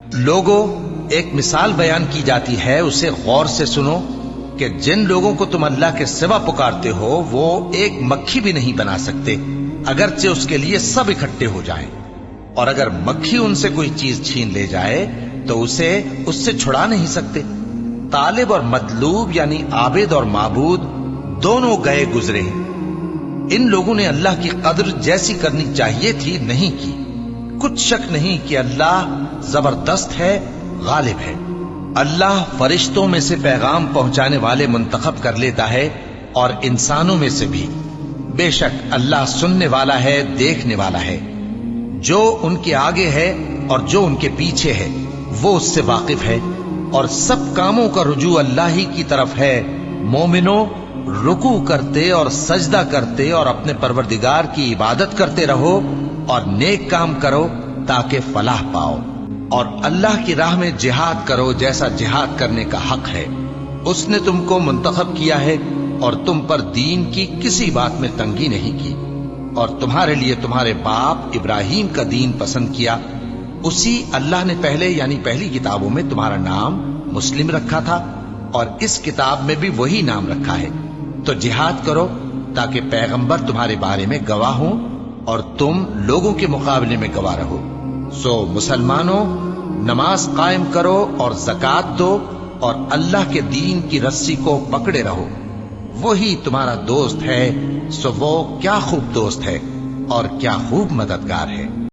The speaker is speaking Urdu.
لوگوں، ایک مثال بیان کی جاتی ہے، اسے غور سے سنو کہ جن لوگوں کو تم اللہ کے سوا پکارتے ہو وہ ایک مکھی بھی نہیں بنا سکتے اگرچہ اس کے لیے سب اکٹھے ہو جائیں، اور اگر مکھی ان سے کوئی چیز چھین لے جائے تو اسے اس سے چھڑا نہیں سکتے۔ طالب اور مطلوب یعنی عابد اور معبود دونوں گئے گزرے، ان لوگوں نے اللہ کی قدر جیسی کرنی چاہیے تھی نہیں کی۔ کچھ شک نہیں کہ اللہ زبردست ہے، غالب ہے۔ اللہ فرشتوں میں سے پیغام پہنچانے والے منتخب کر لیتا ہے اور انسانوں میں سے بھی۔ بے شک اللہ سننے والا ہے، دیکھنے والا ہے۔ جو ان کے آگے ہے اور جو ان کے پیچھے ہے وہ اس سے واقف ہے، اور سب کاموں کا رجوع اللہ ہی کی طرف ہے۔ مومنوں، رکوع کرتے اور سجدہ کرتے اور اپنے پروردگار کی عبادت کرتے رہو اور نیک کام کرو تاکہ فلاح پاؤ، اور اللہ کی راہ میں جہاد کرو جیسا جہاد کرنے کا حق ہے۔ اس نے تم کو منتخب کیا ہے اور تم پر دین کی کسی بات میں تنگی نہیں کی، اور تمہارے لیے تمہارے باپ ابراہیم کا دین پسند کیا۔ اسی اللہ نے پہلے یعنی پہلی کتابوں میں تمہارا نام مسلم رکھا تھا، اور اس کتاب میں بھی وہی نام رکھا ہے۔ تو جہاد کرو تاکہ پیغمبر تمہارے بارے میں گواہ ہوں اور تم لوگوں کے مقابلے میں گواہ رہو۔ سو مسلمانوں، نماز قائم کرو اور زکوٰۃ دو اور اللہ کے دین کی رسی کو پکڑے رہو، وہی تمہارا دوست ہے۔ سو وہ کیا خوب دوست ہے اور کیا خوب مددگار ہے۔